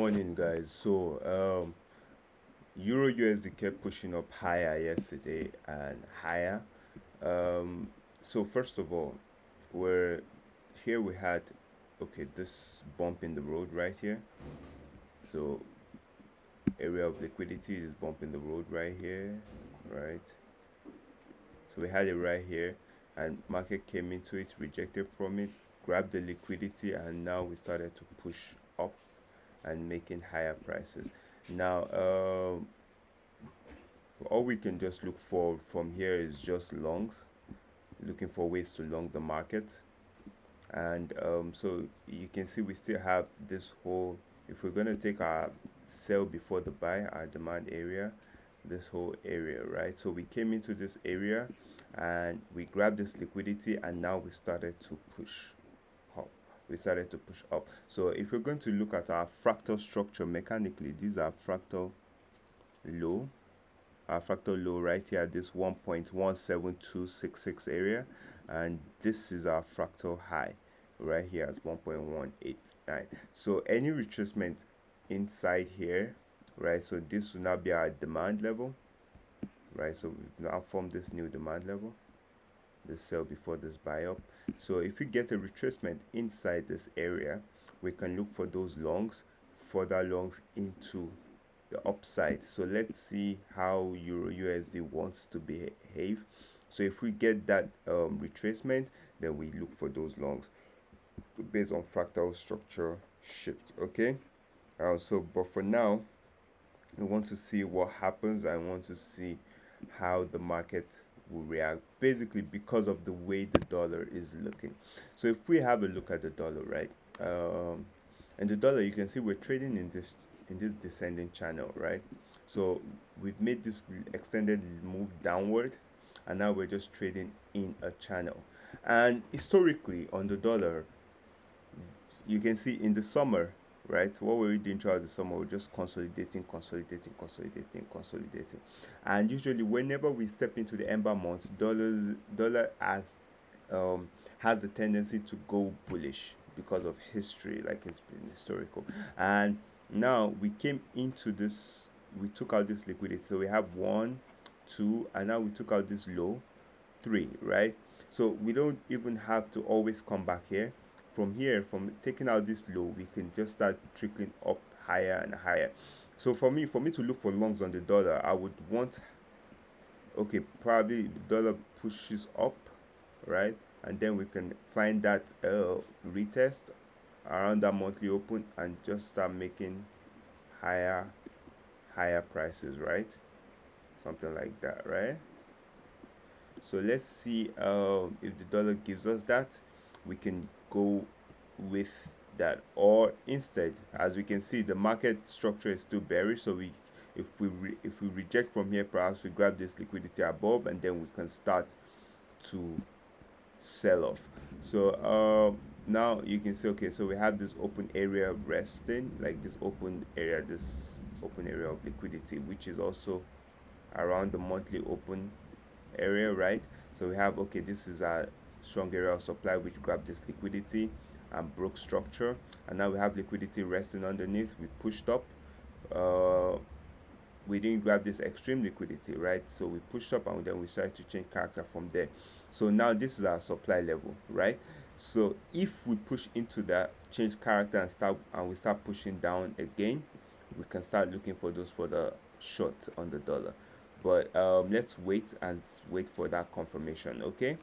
morning, guys. Euro USD kept pushing up higher yesterday and higher. Um, first of all, we're here. We had this bump in the road right here. So area of liquidity is bumping the road right here, right? So we had it right here, and market came into it, rejected from it, grabbed the liquidity, and now we started to push up and making higher prices. Now, all we can just look for from here is just longs, looking for ways to long the market. And so you can see we still have this whole, if we're going to take our sell before the buy, our demand area, this whole area, right? So we came into this area and we grabbed this liquidity, and now we started to push up. We started to push up. So if we're going to look at our fractal structure mechanically, these are fractal low, our fractal low right here at this 1.17266 area, and this is our fractal high right here at 1.189. So any retracement inside here, right, so this will now be our demand level, right? So we've now formed this new demand level, this sell before this buy up. So if we get a retracement inside this area, we can look for those longs, further longs into the upside. So let's see how Euro USD wants to behave. So if we get that retracement, then we look for those longs based on fractal structure shift. Okay. But for now, I want to see what happens. I want to see how the market will react, basically because of the way the dollar is looking. So if we have a look at the dollar, right, and the dollar, you can see we're trading in this descending channel, right? So we've made this extended move downward, and now we're just trading in a channel. And historically on the dollar, you can see in the summer, right, what were we doing throughout the summer? We're just consolidating, and usually whenever we step into the ember months, dollar um has a tendency to go bullish because of history, like it's been historical. And now we came into this, we took out this liquidity, so we have one, two, and now we took out this low, three, right? So we don't even have to always come back here. From here, from taking out this low, we can just start trickling up higher and higher. So for me to look for longs on the dollar, I would want, okay, probably the dollar pushes up, right? And then we can find that retest around that monthly open and just start making higher prices, right? Something like that, right? So let's see if the dollar gives us that, we can go with that. Or instead, as we can see, the market structure is still bearish, so if we reject from here, perhaps we grab this liquidity above, and then we can start to sell off. So now you can see, okay, so we have this open area resting, like this open area of liquidity, which is also around the monthly open area, right? So we have, okay, this is a strong area of supply which grabbed this liquidity and broke structure, and now we have liquidity resting underneath. We pushed up, uh we didn't grab this extreme liquidity, right? So we pushed up and then we started to change character from there. So now this is our supply level, right? So if we push into that, change character, and we start pushing down again, we can start looking for those for the short on the dollar. But let's wait for that confirmation. Okay.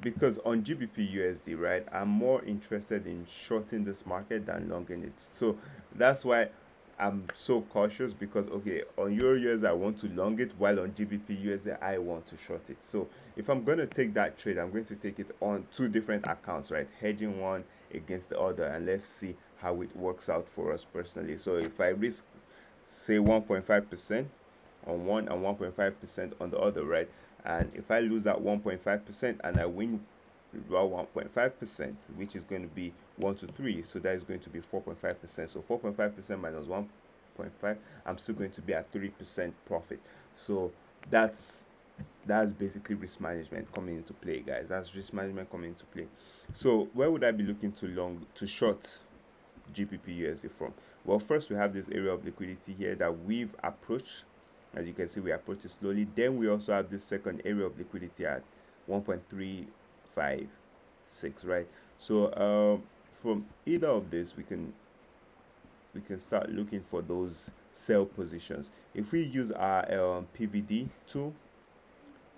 Because on GBP USD, right, I'm more interested in shorting this market than longing it. So that's why I'm so cautious, because okay, on Euro USD I want to long it, while on GBP USD I want to short it. So if I'm going to take that trade, I'm going to take it on two different accounts, right? Hedging one against the other, and let's see how it works out for us personally. So if I risk, say, 1.5% on one and 1.5% on the other, right? And if I lose that 1.5% and I win about 1.5%, which is going to be 1 to 3, so that is going to be 4.5%. So 4.5% minus 1.5, I'm still going to be at 3% profit. So that's basically risk management coming into play, guys. That's risk management coming into play. So where would I be looking to short GBP USD from? Well, first we have this area of liquidity here that we've approached. As you can see, we approach it slowly. Then we also have this second area of liquidity at 1.356, right? So from either of this, we can start looking for those sell positions. If we use our PVD tool,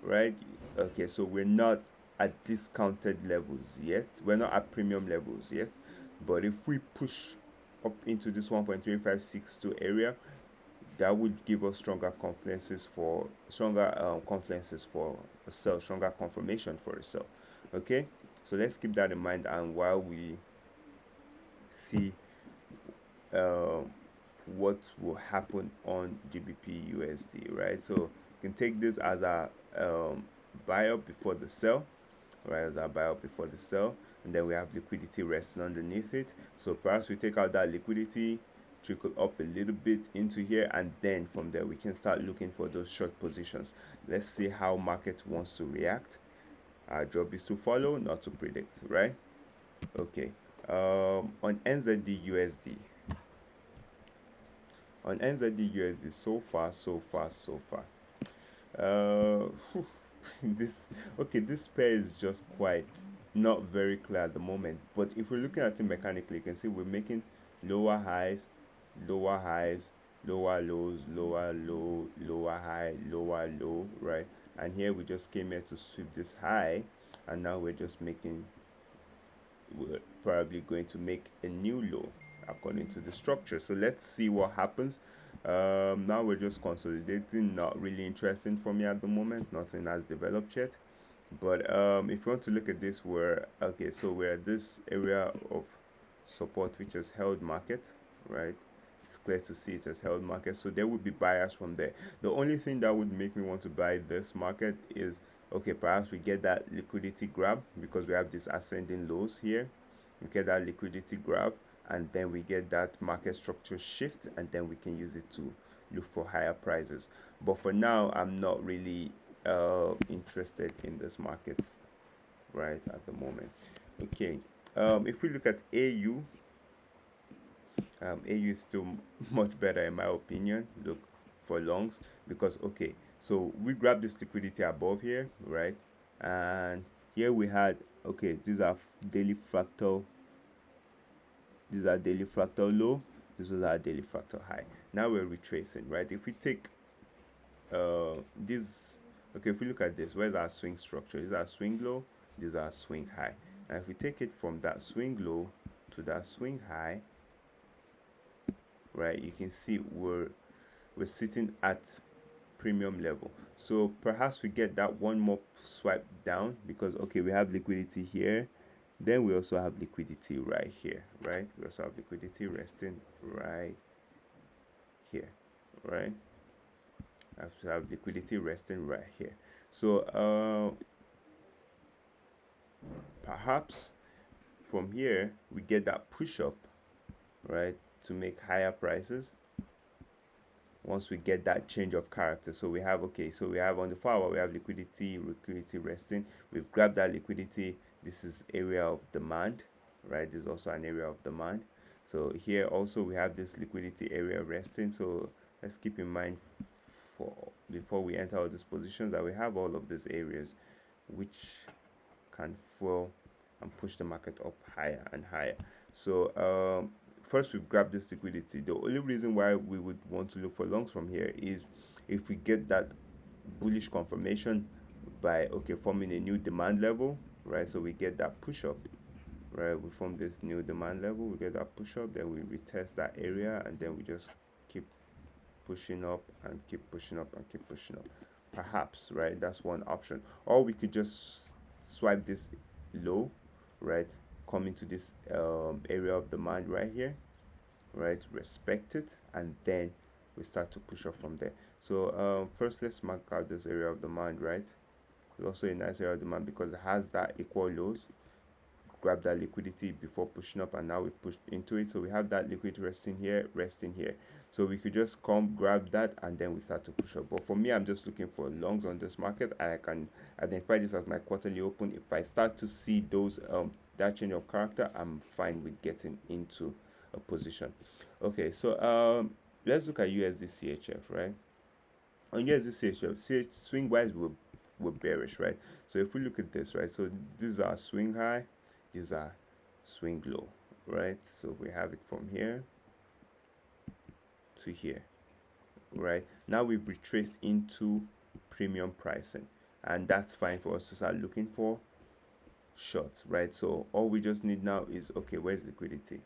right? Okay, so we're not at discounted levels yet. We're not at premium levels yet. But if we push up into this 1.3562 area, that would give us stronger confluences for a sell, stronger confirmation for a sell. Okay, so let's keep that in mind. And while we see uh, what will happen on GBP USD, right? So you can take this as a buy up before the sell, right? As a buy up before the sell, and then we have liquidity resting underneath it. So perhaps we take out that liquidity, trickle up a little bit into here, and then from there we can start looking for those short positions. Let's see how market wants to react. Our job is to follow, not to predict, right? Okay. On NZD USD. On NZD USD, so far. This this pair is just quite not very clear at the moment. But if we're looking at it mechanically, you can see we're making lower highs, lower highs, lower lows, lower low, lower high, lower low, right? And here we just came here to sweep this high, and now we're probably going to make a new low according to the structure. So let's see what happens. Now we're just consolidating, not really interesting for me at the moment. Nothing has developed yet. But if you want to look at this, we're at this area of support which has held market, right? It's clear to see it has held market, so there would be buyers from there. The only thing that would make me want to buy this market is, okay, perhaps we get that liquidity grab because we have this ascending lows here. We get that liquidity grab, and then we get that market structure shift, and then we can use it to look for higher prices. But for now, I'm not really interested in this market right at the moment. Okay, if we look at AU, AU is still much better in my opinion. Look for longs, because okay, so we grab this liquidity above here, right? And here we had, okay, these are daily fractal. These are daily fractal low. This was our daily fractal high. Now we're retracing, right? If we take this, okay, if we look at this, where's our swing structure? This is our swing low, this is our swing high. And if we take it from that swing low to that swing high, right, you can see we're sitting at premium level. So perhaps we get that one more swipe down, because okay, we have liquidity here, then we also have liquidity right here, right? We also have liquidity resting right here, right? I have liquidity resting right here. So perhaps from here we get that push up, right, to make higher prices once we get that change of character. So we have, okay, so we have on the 4 hour, we have liquidity resting. We've grabbed that liquidity. This is area of demand, right? There's also an area of demand. So here also we have this liquidity area resting. So let's keep in mind for before we enter all these positions that we have all of these areas which can fuel and push the market up higher and higher. So first we've grabbed this liquidity. The only reason why we would want to look for longs from here is if we get that bullish confirmation by, okay, forming a new demand level, right? So we get that push up, right? We form this new demand level, we get that push up, then we retest that area, and then we just keep pushing up and keep pushing up and keep pushing up. Perhaps, right? That's one option. Or we could just swipe this low, right, come into this area of demand right here, right, respect it, and then we start to push up from there. So first let's mark out this area of demand, right? It's also a nice area of demand because it has that equal lows. Grab that liquidity before pushing up, and now we pushed into it, so we have that liquidity resting here, so we could just come grab that and then we start to push up. But for me, I'm just looking for longs on this market. I can identify this as my quarterly open. If I start to see those that change of character, I'm fine with getting into a position. Okay, so let's look at USD CHF, right? On USD CHF, swing wise we're bearish, right? So if we look at this, right, so these are swing high, these are swing low, right? So we have it from here to here, right? Now we've retraced into premium pricing, and that's fine for us to start looking for shorts, right? So all we just need now is, okay, where's liquidity,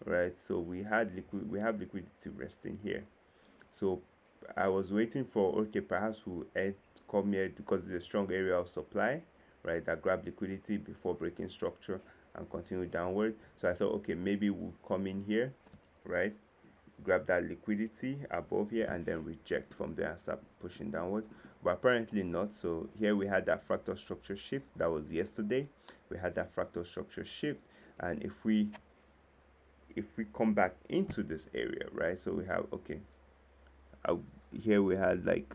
right? So we have liquidity resting here. So I was waiting for, okay, perhaps we'll come here because it's a strong area of supply, right, that grab liquidity before breaking structure and continue downward. So I thought, okay, maybe we'll come in here, right, grab that liquidity above here and then reject from there and start pushing downward, but apparently not. So here we had that fractal structure shift. That was yesterday. We had that fractal structure shift, and if we come back into this area, right, so we have, okay, uh, here we had like,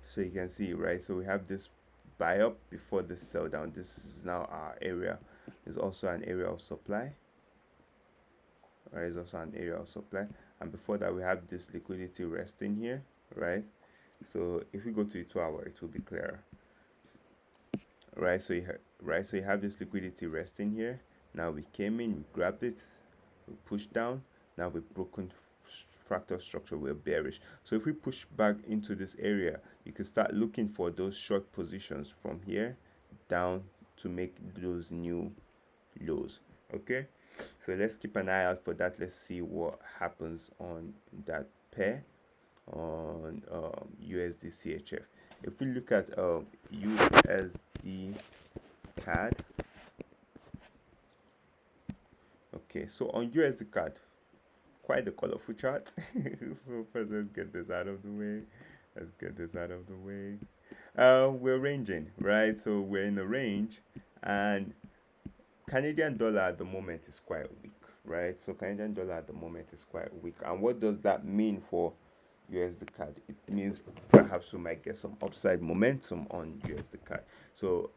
so you can see, right, so we have this buy up before the sell down. This is now our area. Is also an area of supply, right? Is also an area of supply, and before that we have this liquidity resting here, right? So if we go to the 2 hour, it will be clearer, right? So you have this liquidity resting here. Now we came in, we grabbed it, we pushed down. Now we've broken fractal structure, we're bearish. So if we push back into this area, you can start looking for those short positions from here down to make those new lows. Okay, so let's keep an eye out for that. Let's see what happens on that pair on USD CHF. If we look at USD CAD, okay, so on USD CAD, quite a colorful chart. First, let's get this out of the way. We're ranging, right? So we're in the range, and Canadian dollar at the moment is quite weak, right? So Canadian dollar at the moment is quite weak. And what does that mean for USD CAD? It means perhaps we might get some upside momentum on USD CAD. So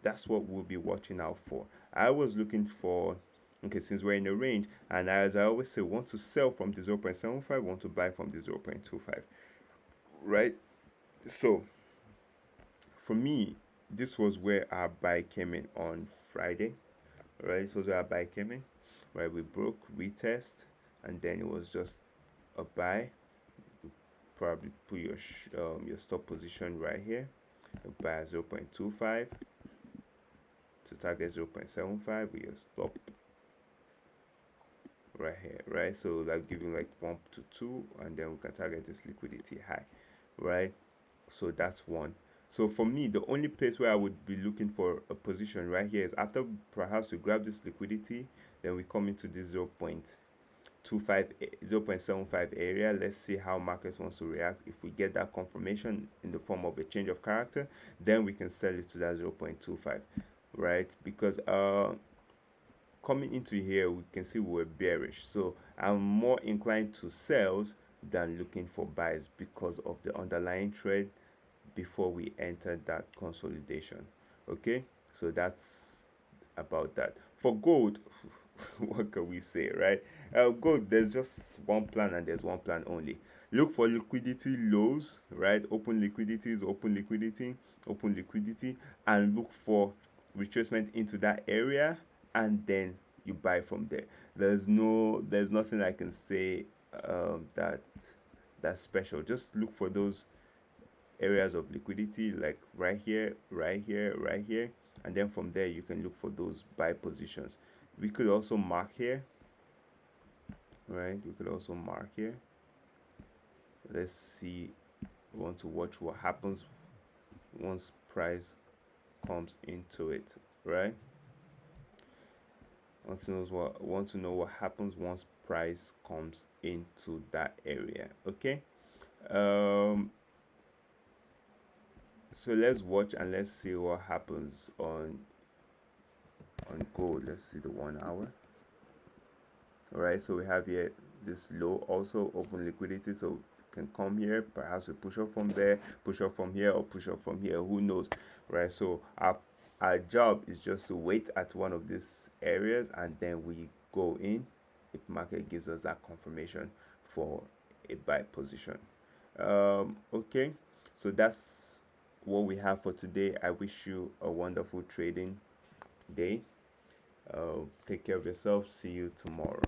that's what we'll be watching out for. I was looking for, okay, since we're in a range, and as I always say, want to sell from the 0.75, want to buy from the 0.25, right? So for me, this was where our buy came in on Friday, right? So our buy came in, right? We broke, retest, and then it was just a buy. You probably put your stop position right here. You buy 0.25 to target 0.75 with your stop right here, right? So like giving like 1 to 2, and then we can target this liquidity high, right? So that's one. So for me, the only place where I would be looking for a position right here is after perhaps we grab this liquidity, then we come into this 0.75 area. Let's see how markets wants to react. If we get that confirmation in the form of a change of character, then we can sell it to that 0.25, right? Because coming into here, we can see we're bearish. So I'm more inclined to sells than looking for buys because of the underlying trade before we enter that consolidation. Okay, so that's about that. For gold, what can we say, right? Gold, there's just one plan, and there's one plan only. Look for liquidity lows, right? Open liquidity, open liquidity, and look for retracement into that area, and then you buy from there. There's nothing I can say that's special. Just look for those areas of liquidity, like right here, right here, right here, and then from there you can look for those buy positions. We could also mark here, right? We could also mark here. Let's see. We want to watch what happens once price comes into it, right? Want to know what happens once price comes into that area. Okay. So let's watch and let's see what happens on gold. Let's see the 1 hour. All right, so we have here this low, also open liquidity, so can come here, perhaps we push up from there, push up from here, or push up from here, who knows, right? So our job is just to wait at one of these areas, and then we go in if market gives us that confirmation for a buy position. Okay, so that's what we have for today. I wish you a wonderful trading day. Take care of yourself. See you tomorrow.